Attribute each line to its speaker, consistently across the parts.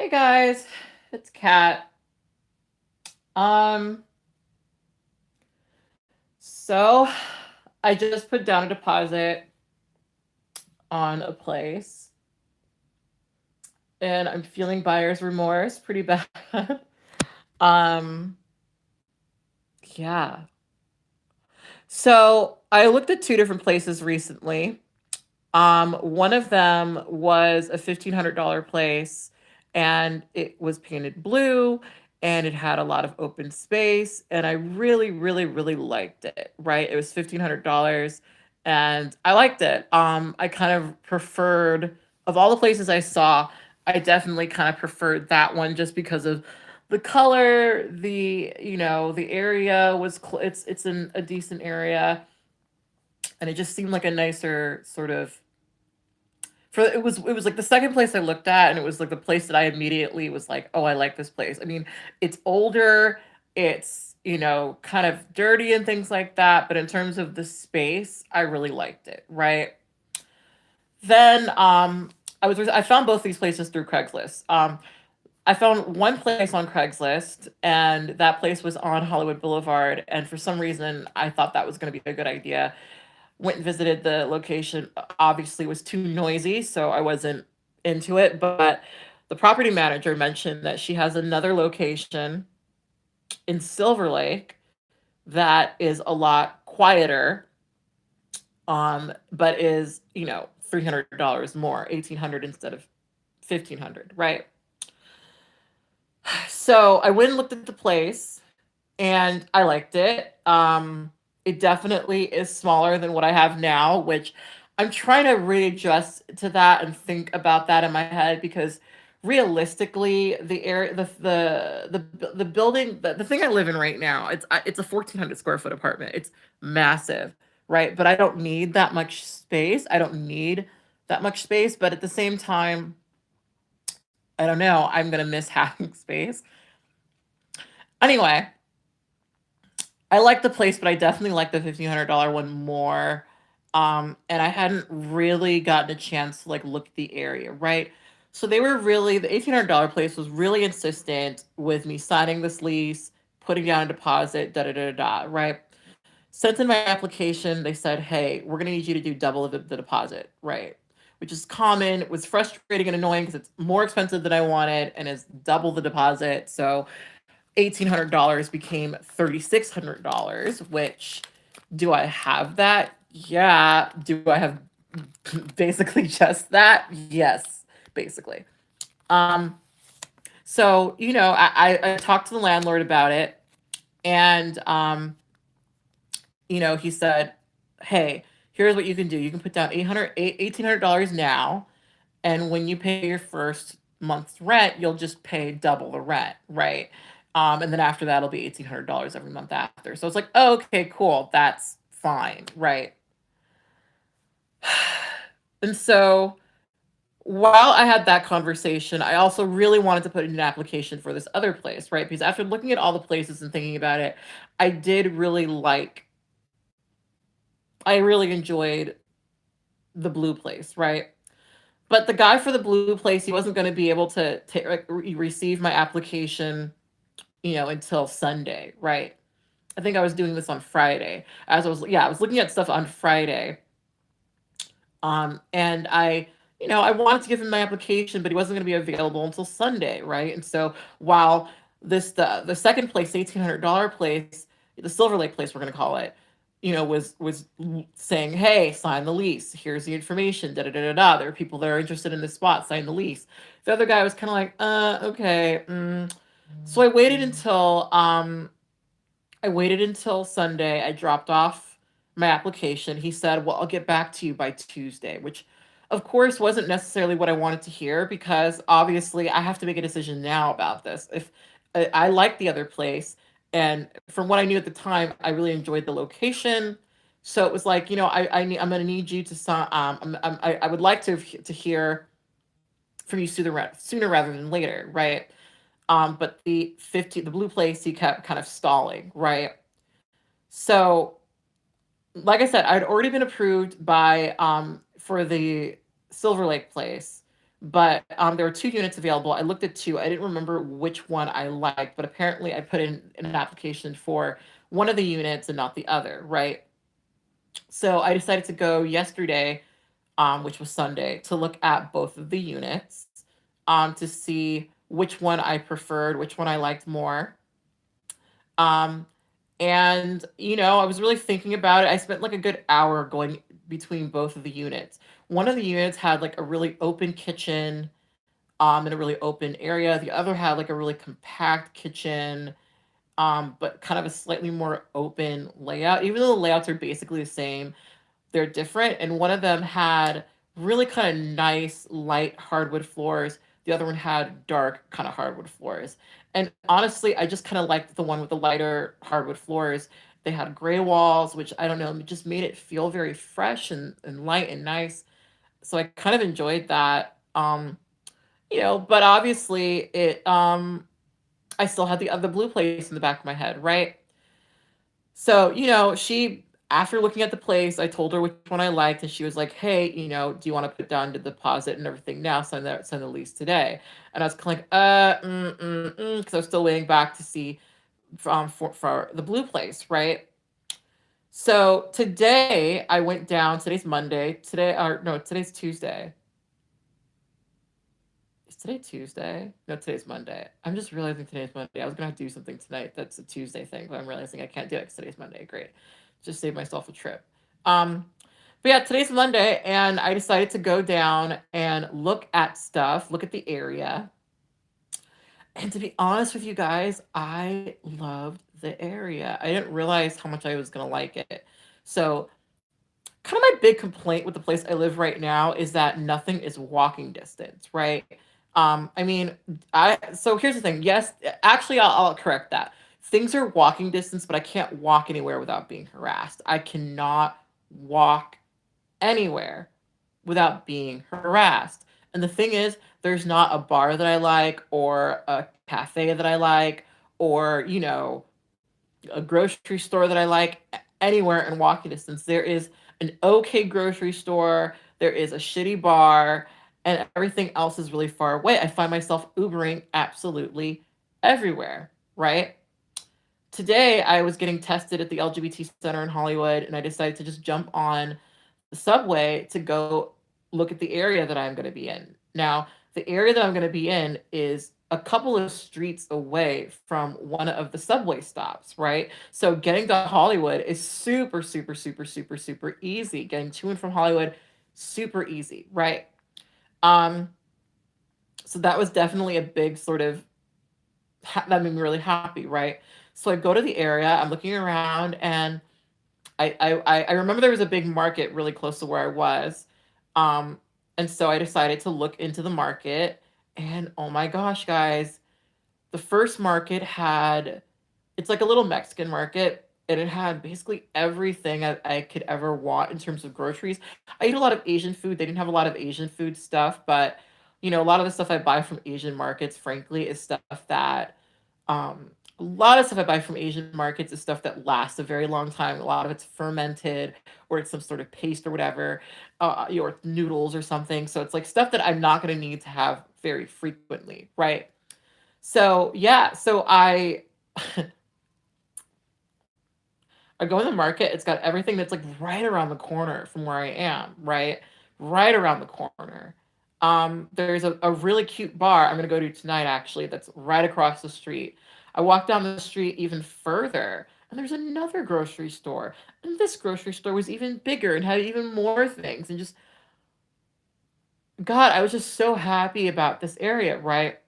Speaker 1: Hey guys, it's Kat. Um, so I just put down a deposit on a place and I'm feeling buyer's remorse pretty bad. um, yeah. So I looked at two different places recently. One of them was a $1,500 place and it was painted blue and it had a lot of open space and I really, really, really liked it, right? It was $1,500 and I liked it. I kind of preferred, of all the places I saw, I definitely kind of preferred that one just because of the color, the area was, it's in a decent area and it just seemed like a nicer sort of it was like the second place I looked at, and it was like the place that I immediately was like, oh, I like this place. I mean, it's older, it's kind of dirty and things like that, but in terms of the space, I really liked it, right? Then I found both these places through Craigslist. I found one place on Craigslist, and that place was on Hollywood Boulevard, and for some reason I thought that was going to be a good idea. Went and visited the location. Obviously, was too noisy, so I wasn't into it. But the property manager mentioned that she has another location in Silver Lake that is a lot quieter, but is $300 more, 1,800 instead of 1,500, right? So I went and looked at the place, and I liked it. It definitely is smaller than what I have now, which I'm trying to readjust to that and think about that in my head because realistically, the area, the building, the thing I live in right now, it's a 1,400 square foot apartment. It's massive, right? But I don't need that much space. I don't need that much space, but at the same time, I don't know. I'm gonna miss having space. Anyway, I like the place, but I definitely like the $1,500 one more. And I hadn't really gotten a chance to like look at the area, right? So they were really the $1,800 place was really insistent with me signing this lease, putting down a deposit, da da da da, right? Sent in my application, they said, "Hey, we're gonna need you to do double the deposit," right? Which is common. It was frustrating and annoying because it's more expensive than I wanted and it's double the deposit. So $1,800 became $3,600, which do I have that? Yeah. Do I have basically just that? Yes, basically. Um, so, I talked to the landlord about it and, he said, hey, here's what you can do. You can put down $1,800 now. And when you pay your first month's rent, you'll just pay double the rent, right? And then after that, it'll be $1,800 every month after. So it's like, oh, okay, cool, that's fine, right? And so while I had that conversation, I also really wanted to put in an application for this other place, right? Because after looking at all the places and thinking about it, I did really like, I really enjoyed the blue place, right? But the guy for the blue place, he wasn't going to be able to receive my application, until Sunday, right? I think I was doing this on Friday. I was looking at stuff on Friday. And I wanted to give him my application, but he wasn't going to be available until Sunday, right? And so while the second place, $1,800 place, the Silver Lake place, we're going to call it, was saying, "Hey, sign the lease. Here's the information. Da da da da da. There are people that are interested in this spot. Sign the lease." The other guy was kind of like, okay." So I waited until Sunday. I dropped off my application. He said, "Well, I'll get back to you by Tuesday," which of course wasn't necessarily what I wanted to hear because obviously I have to make a decision now about this. If I like the other place, and from what I knew at the time, I really enjoyed the location. So it was like, I'm going to need you to sign. I would like to hear from you sooner rather than later, right? But the blue place, he kept kind of stalling, right? So, like I said, I'd already been approved by for the Silver Lake place, But there were two units available. I looked at two. I didn't remember which one I liked, but apparently I put in an application for one of the units and not the other, right? So I decided to go yesterday, which was Sunday, to look at both of the units, to see which one I preferred, which one I liked more. Um, and I was really thinking about it. I spent like a good hour going between both of the units. One of the units had like a really open kitchen, in a really open area. The other had like a really compact kitchen, but kind of a slightly more open layout. Even though the layouts are basically the same, they're different. And one of them had really kind of nice light hardwood floors. The other one had dark kind of hardwood floors. And honestly, I just kind of liked the one with the lighter hardwood floors. They had gray walls, which I don't know, it just made it feel very fresh and light and nice. So I kind of enjoyed that. But obviously I still had the blue place in the back of my head, right? So, she after looking at the place, I told her which one I liked, and she was like, "Hey, do you want to put down the deposit and everything now? Send the lease today." And I was kind of like, because I was still waiting back to see for the blue place, right? So today I went down. Today's Monday. Today, or no, today's Tuesday. Is today Tuesday? No, today's Monday. I'm just realizing today's Monday. I was gonna do something tonight that's a Tuesday thing, but I'm realizing I can't do it because today's Monday. Great. Just save myself a trip. Um, but yeah, today's Monday, and I decided to go down and look at stuff, look at the area. And to be honest with you guys, I loved the area. I didn't realize how much I was gonna like it. So kind of my big complaint with the place I live right now is that nothing is walking distance, right? I mean, I so here's the thing. Yes, actually, I'll correct that. Things are walking distance, but I can't walk anywhere without being harassed. I cannot walk anywhere without being harassed. And the thing is, there's not a bar that I like, or a cafe that I like, or a grocery store that I like anywhere in walking distance. There is an okay grocery store, there is a shitty bar, and everything else is really far away. I find myself Ubering absolutely everywhere, right? Today, I was getting tested at the LGBT Center in Hollywood, and I decided to just jump on the subway to go look at the area that I'm going to be in. Now, the area that I'm going to be in is a couple of streets away from one of the subway stops, right? So getting to Hollywood is super, super, super, super, super easy. Getting to and from Hollywood, super easy, right? Um, so that was definitely a big sort of that made me really happy, right? So I go to the area, I'm looking around, and I remember there was a big market really close to where I was. Um, and so I decided to look into the market, and oh my gosh, guys, the first market had it's like a little Mexican market, and it had basically everything I could ever want in terms of groceries. I eat a lot of Asian food. They didn't have a lot of Asian food stuff, but a lot of the stuff I buy from Asian markets, frankly, is stuff that a lot of stuff I buy from Asian markets is stuff that lasts a very long time. A lot of it's fermented, or it's some sort of paste or whatever, or noodles or something. So it's like stuff that I'm not going to need to have very frequently, right? So yeah, so I go in the market. It's got everything that's like right around the corner from where I am, right? Right around the corner. There's a really cute bar I'm gonna go to tonight, actually, that's right across the street. I walk down the street even further, and there's another grocery store. And this grocery store was even bigger and had even more things. And just, God, I was just so happy about this area, right?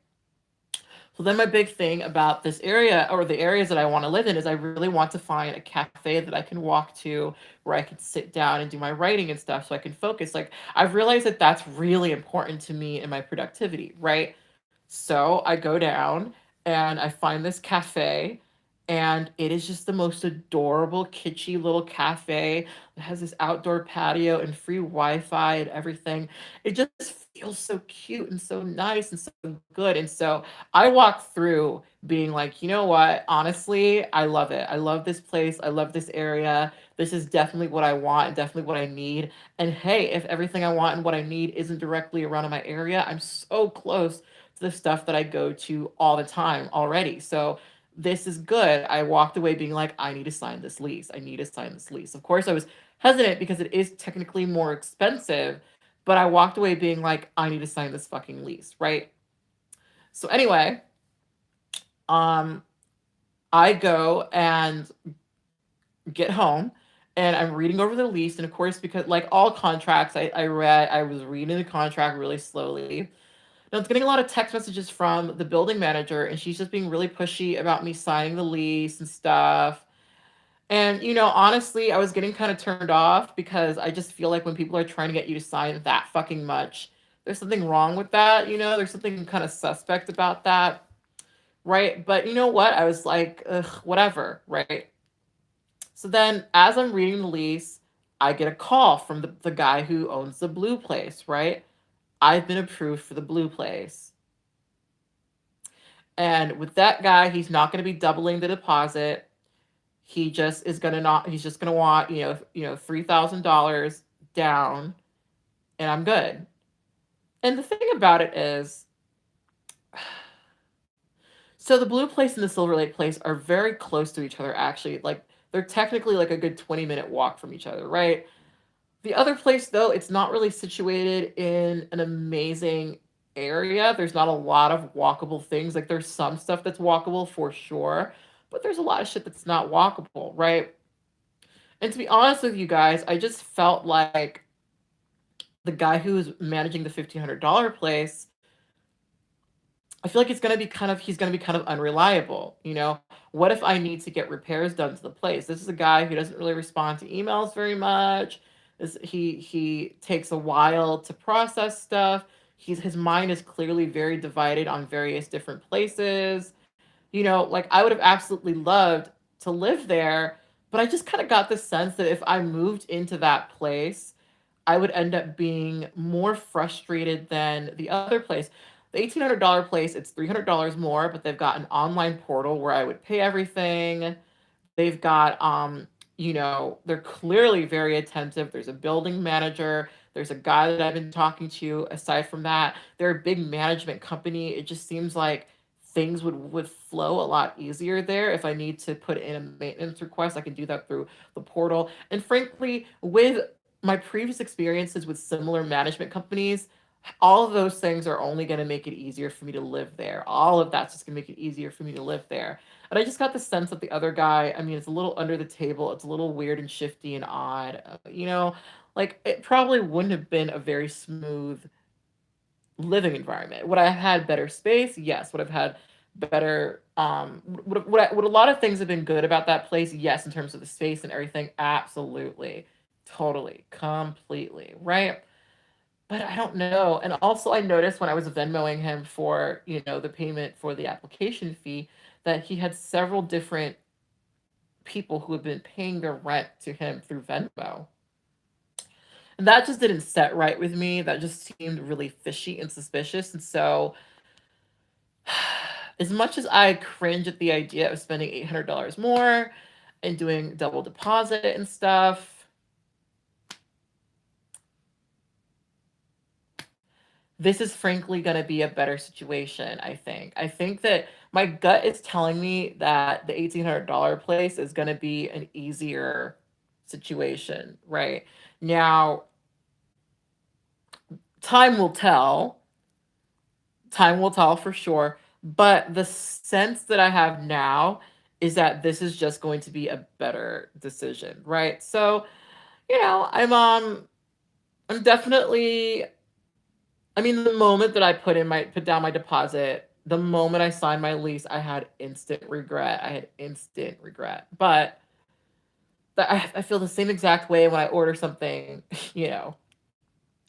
Speaker 1: So then my big thing about this area, or the areas that I want to live in, is I really want to find a cafe that I can walk to, where I can sit down and do my writing and stuff so I can focus. Like, I've realized that that's really important to me in my productivity, right? So I go down and I find this cafe, and it is just the most adorable, kitschy little cafe. It has this outdoor patio and free Wi-Fi and everything. It just feels so cute and so nice and so good. And so I walked through being like, you know what? Honestly, I love it. I love this place. I love this area. This is definitely what I want and definitely what I need. And hey, if everything I want and what I need isn't directly around in my area, I'm so close to the stuff that I go to all the time already. So this is good. I walked away being like, I need to sign this lease. I need to sign this lease. Of course, I was hesitant because it is technically more expensive, but I walked away being like, I need to sign this fucking lease, right? So anyway, um, I go and get home and I'm reading over the lease. And of course, because like all contracts, I was reading the contract really slowly. And I was getting a lot of text messages from the building manager, and she's just being really pushy about me signing the lease and stuff. And, honestly, I was getting kind of turned off because I just feel like when people are trying to get you to sign that fucking much, there's something wrong with that. There's something kind of suspect about that. Right. But you know what? I was like, ugh, whatever. Right. So then as I'm reading the lease, I get a call from the guy who owns the blue place. Right. I've been approved for the blue place. And with that guy, he's not going to be doubling the deposit. He just is gonna not. He's just gonna want $3,000 down, and I'm good. And the thing about it is, so the blue place and the Silver Lake place are very close to each other. Actually, like they're technically like a good 20-minute walk from each other, right? The other place, though, it's not really situated in an amazing area. There's not a lot of walkable things. Like there's some stuff that's walkable for sure, but there's a lot of shit that's not walkable, right? And to be honest with you guys, I just felt like the guy who was managing the $1,500 place, I feel like he's gonna be kind of unreliable. What if I need to get repairs done to the place? This is a guy who doesn't really respond to emails very much. He takes a while to process stuff. His mind is clearly very divided on various different places. Like I would have absolutely loved to live there, but I just kind of got the sense that if I moved into that place, I would end up being more frustrated than the other place. The $1,800 place, it's $300 more, but they've got an online portal where I would pay everything. They've got, they're clearly very attentive. There's a building manager. There's a guy that I've been talking to. Aside from that, they're a big management company. It just seems like things would flow a lot easier there. If I need to put in a maintenance request, I can do that through the portal. And frankly, with my previous experiences with similar management companies, all of those things are only going to make it easier for me to live there. All of that's just going to make it easier for me to live there. And I just got the sense that the other guy, I mean, it's a little under the table. It's a little weird and shifty and odd. Like it probably wouldn't have been a very smooth living environment. Would I have had better space? Yes. Would I have had better would a lot of things have been good about that place? Yes, in terms of the space and everything. Absolutely. Totally. Completely. Right? But I don't know. And also I noticed when I was Venmoing him for, the payment for the application fee, that he had several different people who had been paying their rent to him through Venmo. And that just didn't set right with me. That just seemed really fishy and suspicious. And so as much as I cringe at the idea of spending $800 more and doing double deposit and stuff, this is frankly going to be a better situation, I think. I think that my gut is telling me that the $1,800 place is going to be an easier situation, right? Now, time will tell. Time will tell for sure. But the sense that I have now is that this is just going to be a better decision, right? So, I'm definitely, I mean, the moment that I put down my deposit, the moment I signed my lease, I had instant regret. I had instant regret. But I feel the same exact way when I order something, you know,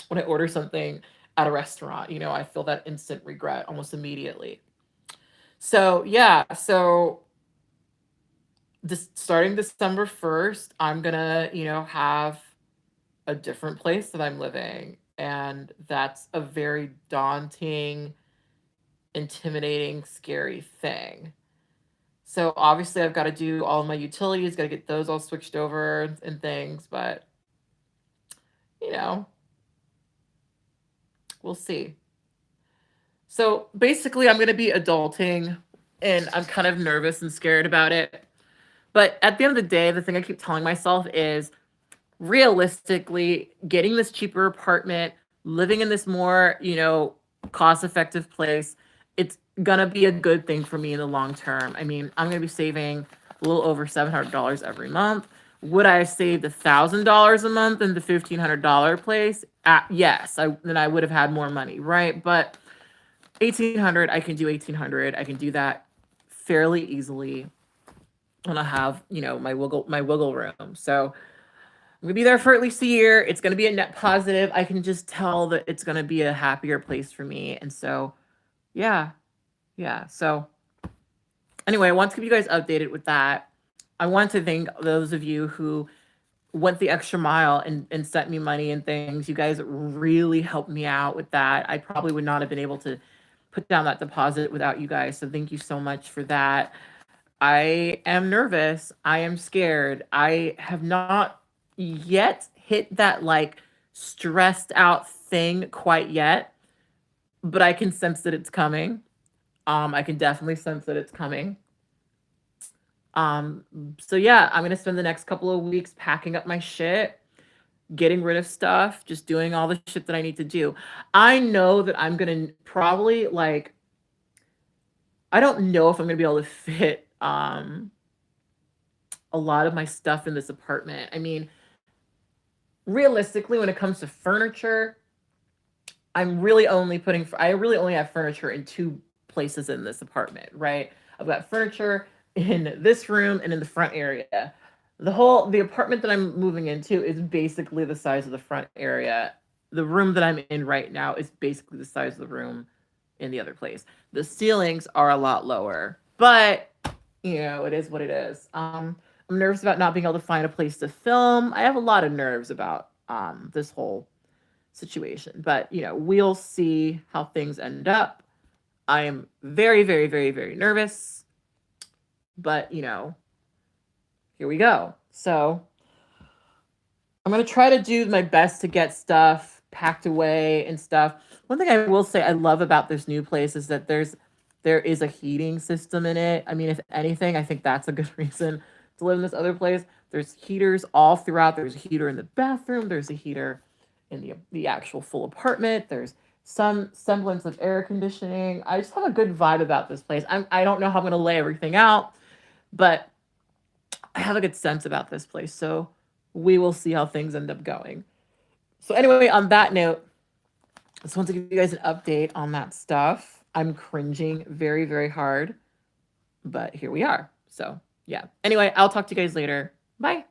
Speaker 1: when I order something at a restaurant, I feel that instant regret almost immediately. So yeah, so this starting December 1st, I'm gonna, have a different place that I'm living. And that's a very daunting, intimidating, scary thing. So obviously I've got to do all of my utilities, got to get those all switched over and things, but you know, we'll see. So basically I'm going to be adulting and I'm kind of nervous and scared about it. But at the end of the day, the thing I keep telling myself is realistically getting this cheaper apartment, living in this more, cost-effective place, it's gonna be a good thing for me in the long term. I mean, I'm gonna be saving a little over $700 every month. Would I have saved $1,000 a month in the $1,500 place? Yes, then I would have had more money, right? But 1,800, I can do 1,800. I can do that fairly easily, and I have my wiggle room. So I'm gonna be there for at least a year. It's gonna be a net positive. I can just tell that it's gonna be a happier place for me. And so, yeah. So anyway, I want to keep you guys updated with that. I want to thank those of you who went the extra mile and sent me money and things. You guys really helped me out with that. I probably would not have been able to put down that deposit without you guys. So thank you so much for that. I am nervous. I am scared. I have not yet hit that like stressed out thing quite yet, but I can sense that it's coming. I can definitely sense that it's coming. So yeah, I'm gonna spend the next couple of weeks packing up my shit, getting rid of stuff, just doing all the shit that I need to do. I know that I'm gonna probably I don't know if I'm gonna be able to fit a lot of my stuff in this apartment. I mean, realistically, when it comes to furniture, I really only have furniture in 2 places in this apartment, right? I've got furniture in this room and in the front area. The apartment that I'm moving into is basically the size of the front area. The room that I'm in right now is basically the size of the room in the other place. The ceilings are a lot lower, but it is what it is. I'm nervous about not being able to find a place to film. I have a lot of nerves about this whole situation, but we'll see how things end up. I am very, very, very, very nervous, but here we go. So I'm going to try to do my best to get stuff packed away and stuff. One thing I will say I love about this new place is that there is a heating system in it. I mean, if anything, I think that's a good reason to live in this other place. There's heaters all throughout. There's a heater in the bathroom. There's a heater in the actual full apartment. There's some semblance of air conditioning. I just have a good vibe about this place. I don't know how I'm going to lay everything out, but I have a good sense about this place. So we will see how things end up going. So anyway, on that note, I just want to give you guys an update on that stuff. I'm cringing very, very hard, but here we are. So yeah. Anyway, I'll talk to you guys later. Bye.